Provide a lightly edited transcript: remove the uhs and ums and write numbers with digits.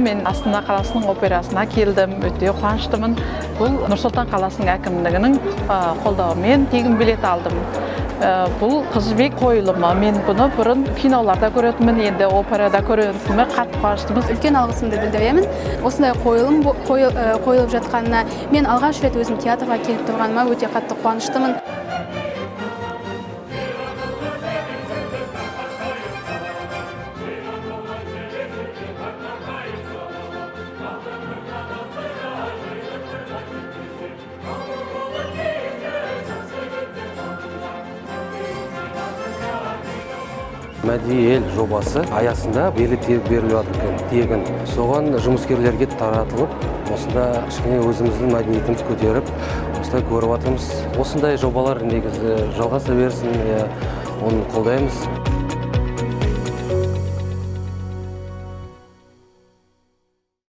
мен Астана қаласының операсына келдім. Өте қуаныштымын. Бұл Нұр-Сұлтан қаласының әкімдігінің қолдауымен тегін билет алдым. Бұл Қыз жібек қойылымы. Мен бұны бұрын киноларда көретінмін, енді операда көретінмін. Қатты қуаныштымыз. Үлкен алғысымды білдіремін. Осындай қойылым қойылып жатқанына, мен алғаш рет өзім театрға келіп тұрғаныма өте қатты қуаныштымын. Мәдени ел жобасы аясында билет беріліп жатыр тегін. Соған жұмыскерлерге таратылып, осында кішкене өзіміздің мәдениетіміз көтеріп, осылай көріп жатырмыз. Осындай жобалар негізі жалғаса берсін, оны қолдаймыз.